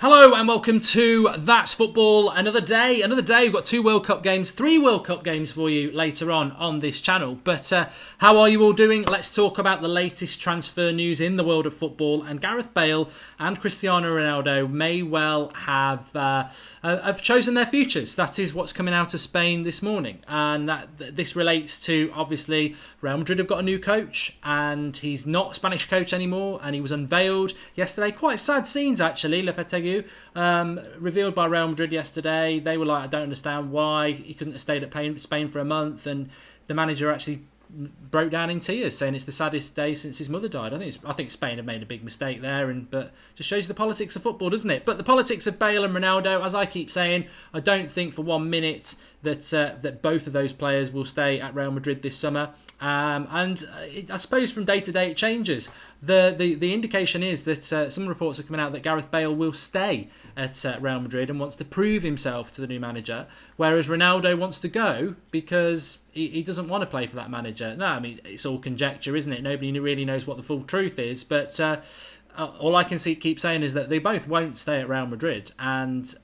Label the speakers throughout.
Speaker 1: Hello and welcome to That's Football. Another day. We've got 2 World Cup games, 3 World Cup games for you later on this channel. But how are you all doing? Let's talk about the latest transfer news in the world of football. And Gareth Bale and Cristiano Ronaldo may well have chosen their futures. That is what's coming out of Spain this morning. And this relates to, obviously, Real Madrid have got a new coach. And he's not Spanish coach anymore. And he was unveiled yesterday. Quite sad scenes, actually. Lopetegui revealed by Real Madrid yesterday. They were like, I don't understand why he couldn't have stayed at Spain for a month, and the manager actually broke down in tears, saying it's the saddest day since his mother died. I think Spain have made a big mistake there, but just shows you the politics of football, doesn't it? But the politics of Bale and Ronaldo, as I keep saying, I don't think for 1 minute that both of those players will stay at Real Madrid this summer. I suppose from day to day it changes. The indication is that some reports are coming out that Gareth Bale will stay at Real Madrid and wants to prove himself to the new manager, whereas Ronaldo wants to go because he doesn't want to play for that manager. No, I mean, it's all conjecture, isn't it? Nobody really knows what the full truth is, but all I can keep saying is that they both won't stay at Real Madrid, and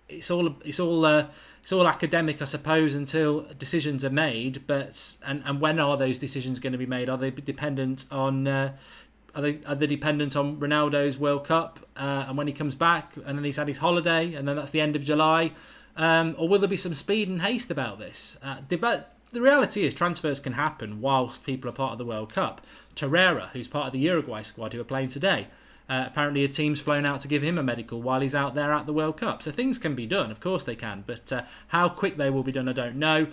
Speaker 1: it's all academic, I suppose, until decisions are made. But and when are those decisions going to be made? Are they dependent on are they dependent on Ronaldo's World Cup and when he comes back, and then he's had his holiday, and then that's the end of July, or will there be some speed and haste about this? The reality is transfers can happen whilst people are part of the World Cup. Torreira, who's part of the Uruguay squad who are playing today, apparently a team's flown out to give him a medical while he's out there at the World Cup. So things can be done, of course they can, but how quick they will be done, I don't know.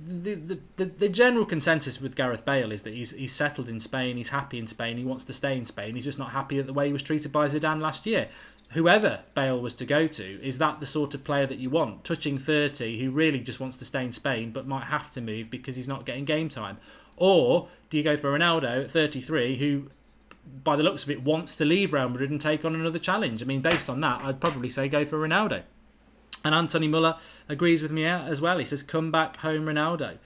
Speaker 1: The general consensus with Gareth Bale is that he's settled in Spain, he's happy in Spain, he wants to stay in Spain, he's just not happy at the way he was treated by Zidane last year. Whoever Bale was to go to, is that the sort of player that you want? Touching 30, who really just wants to stay in Spain but might have to move because he's not getting game time? Or do you go for Ronaldo at 33, who, by the looks of it, wants to leave Real Madrid and take on another challenge? I mean, based on that, I'd probably say go for Ronaldo. And Anthony Muller agrees with me as well. He says, come back home, Ronaldo.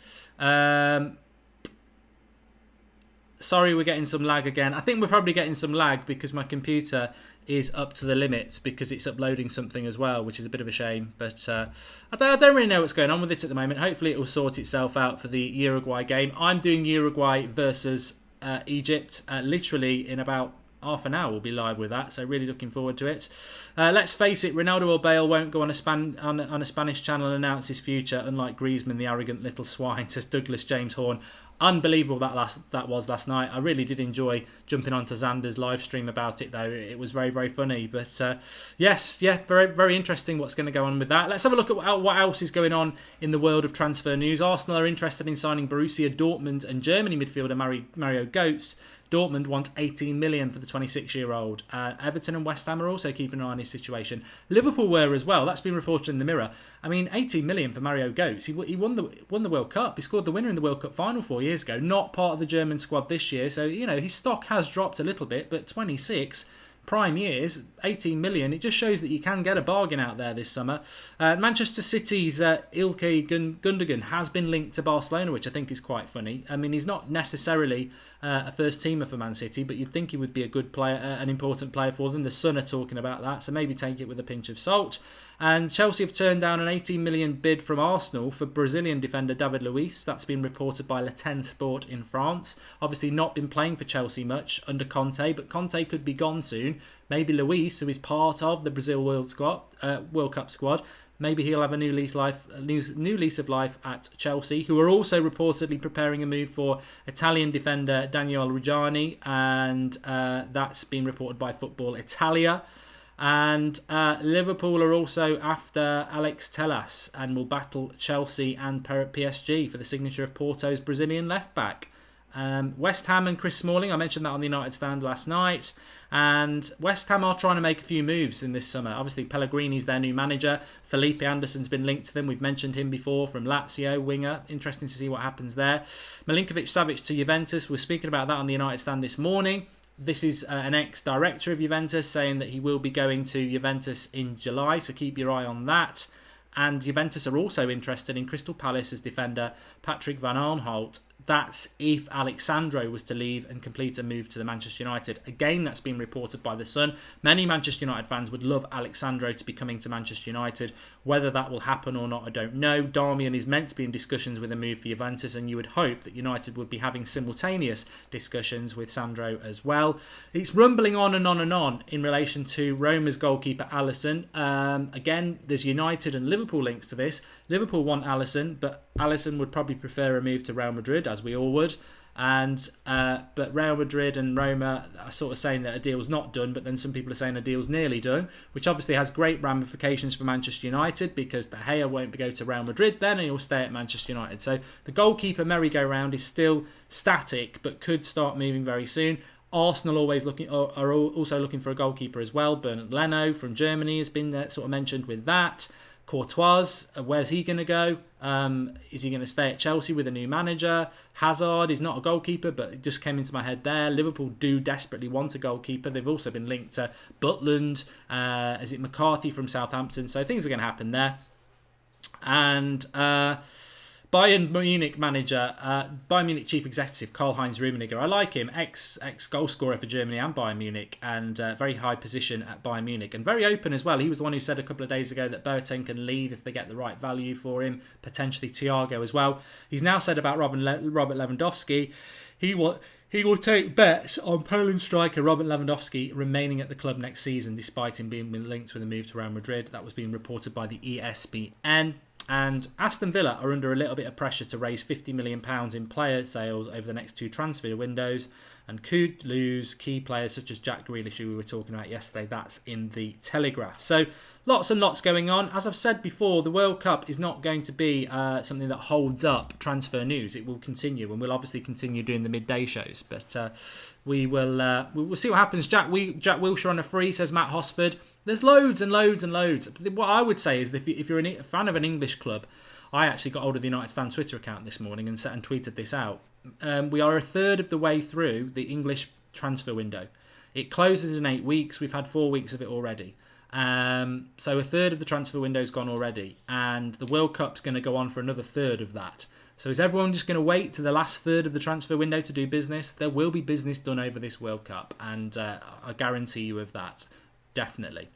Speaker 1: Sorry, we're getting some lag again. I think we're probably getting some lag because my computer is up to the limit because it's uploading something as well, which is a bit of a shame. But I don't really know what's going on with it at the moment. Hopefully it will sort itself out for the Uruguay game. I'm doing Uruguay versus Egypt literally in about half an hour. We'll be live with that, so really looking forward to it. Let's face it, Ronaldo or Bale won't go on a Spanish channel and announce his future, unlike Griezmann, the arrogant little swine, says Douglas James Horn. Unbelievable that was last night. I really did enjoy jumping onto Xander's live stream about it, though. It was very, very funny. But very, very interesting what's going to go on with that. Let's have a look at what else is going on in the world of transfer news. Arsenal are interested in signing Borussia Dortmund and Germany midfielder Mario Götze. Dortmund want 18 million for the 26-year-old. Everton and West Ham are also keeping an eye on his situation. Liverpool were as well. That's been reported in the Mirror. I mean, 18 million for Mario Götze. He won the World Cup. He scored the winner in the World Cup final 4 years ago. Not part of the German squad this year. So, his stock has dropped a little bit, but 26 prime years, 18 million, it just shows that you can get a bargain out there this summer. Manchester City's Ilkay Gundogan has been linked to Barcelona, which I think is quite funny. I mean, he's not necessarily a first teamer for Man City, but you'd think he would be a good player, an important player for them. The Sun are talking about that, so maybe take it with a pinch of salt. And Chelsea have turned down an 18 million bid from Arsenal for Brazilian defender David Luiz. That's been reported by Le Ten Sport in France. Obviously not been playing for Chelsea much under Conte, but Conte could be gone soon. Maybe Luiz, who is part of the Brazil World Cup squad, maybe he'll have a new lease of life at Chelsea, who are also reportedly preparing a move for Italian defender Daniele Ruggiani, and that's been reported by Football Italia. And Liverpool are also after Alex Telles and will battle Chelsea and PSG for the signature of Porto's Brazilian left-back. West Ham and Chris Smalling, I mentioned that on the United Stand last night. And West Ham are trying to make a few moves in this summer. Obviously, Pellegrini's their new manager. Felipe Anderson's been linked to them. We've mentioned him before from Lazio, winger. Interesting to see what happens there. Milinkovic-Savic to Juventus. We're speaking about that on the United Stand this morning. This is an ex-director of Juventus saying that he will be going to Juventus in July, so keep your eye on that. And Juventus are also interested in Crystal Palace's defender Patrick Van Aanholt. That's if Alexandro was to leave and complete a move to the Manchester United. Again, that's been reported by The Sun. Many Manchester United fans would love Alexandro to be coming to Manchester United. Whether that will happen or not, I don't know. Darmian is meant to be in discussions with a move for Juventus, and you would hope that United would be having simultaneous discussions with Sandro as well. It's rumbling on and on and on in relation to Roma's goalkeeper Alisson. Again, there's United and Liverpool links to this. Liverpool want Alisson, but Alisson would probably prefer a move to Real Madrid, as we all would. But Real Madrid and Roma are sort of saying that a deal's not done, but then some people are saying a deal's nearly done, which obviously has great ramifications for Manchester United, because De Gea won't go to Real Madrid then, and he'll stay at Manchester United. So the goalkeeper merry-go-round is still static, but could start moving very soon. Arsenal are also looking for a goalkeeper as well. Bernard Leno from Germany has been sort of mentioned with that. Courtois, where's he going to go? Is he going to stay at Chelsea with a new manager? Hazard is not a goalkeeper, but it just came into my head there. Liverpool do desperately want a goalkeeper. They've also been linked to Butland. Is it McCarthy from Southampton? So things are going to happen there. And Bayern Munich manager, Bayern Munich chief executive Karl-Heinz Rummenigge. I like him, ex goal scorer for Germany and Bayern Munich, and very high position at Bayern Munich, and very open as well. He was the one who said a couple of days ago that Boateng can leave if they get the right value for him, potentially Thiago as well. He's now said about Robert Lewandowski, he will take bets on Poland striker Robert Lewandowski remaining at the club next season, despite him being linked with a move to Real Madrid. That was being reported by the ESPN. And Aston Villa are under a little bit of pressure to raise £50 million in player sales over the next 2 transfer windows, and could lose key players such as Jack Grealish, who we were talking about yesterday. That's in the Telegraph. So lots and lots going on. As I've said before, the World Cup is not going to be something that holds up transfer news. It will continue, and we'll obviously continue doing the midday shows. But we'll see what happens. Jack Wilshere on a free, says Matt Hosford. There's loads and loads and loads. What I would say is that if you're a fan of an English club, I actually got hold of the United Stand Twitter account this morning and tweeted this out. We are a third of the way through the English transfer window. It closes in 8 weeks. We've had 4 weeks of it already. So a third of the transfer window's gone already, and the World Cup's going to go on for another third of that. So is everyone just going to wait to the last third of the transfer window to do business? There will be business done over this World Cup, and I guarantee you of that, definitely.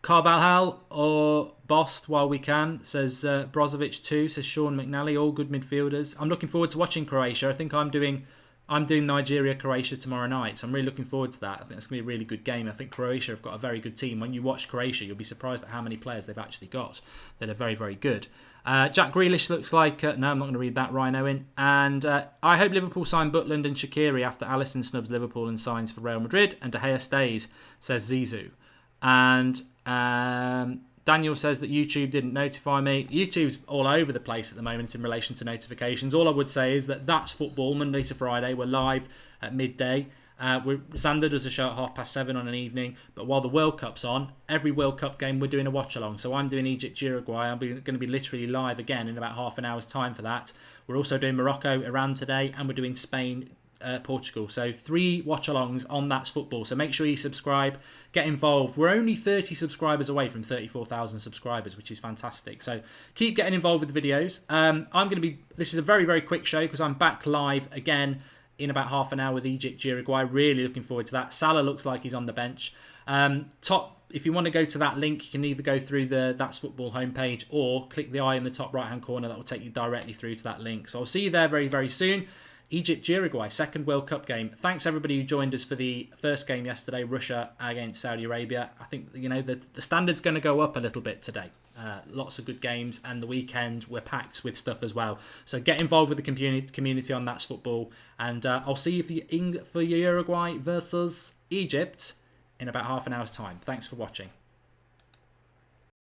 Speaker 1: Carvalhal or Bost while we can, says Brozovic too, says Sean McNally. All good midfielders. I'm looking forward to watching Croatia. I think I'm doing Nigeria-Croatia tomorrow night, so I'm really looking forward to that. I think it's going to be a really good game. I think Croatia have got a very good team. When you watch Croatia, you'll be surprised at how many players they've actually got that are very, very good. Jack Grealish looks like... no, I'm not going to read that, Ryan Owen. And I hope Liverpool sign Butland and Shaqiri after Alisson snubs Liverpool and signs for Real Madrid, and De Gea stays, says Zizou. And Daniel says that YouTube didn't notify me. YouTube's all over the place at the moment in relation to notifications. All I would say is that That's Football, Monday to Friday. We're live at midday. Xander does a show at 7:30 on an evening. But while the World Cup's on, every World Cup game we're doing a watch-along. So I'm doing Egypt-Uruguay. I'm going to be literally live again in about half an hour's time for that. We're also doing Morocco-Iran today, and we're doing Spain Portugal. So 3 watch-alongs on That's Football. So make sure you subscribe, get involved. We're only 30 subscribers away from 34,000 subscribers, which is fantastic. So keep getting involved with the videos. This is a very, very quick show because I'm back live again in about half an hour with Egypt-Uruguay. Really looking forward to that. Salah looks like he's on the bench. If you want to go to that link, you can either go through the That's Football homepage or click the eye in the top right-hand corner. That will take you directly through to that link. So I'll see you there very, very soon. Egypt-Uruguay, second World Cup game. Thanks everybody who joined us for the first game yesterday, Russia against Saudi Arabia. I think the standard's going to go up a little bit today. Lots of good games, and the weekend we're packed with stuff as well. So get involved with the community on That's Football, and I'll see you for Uruguay versus Egypt in about half an hour's time. Thanks for watching.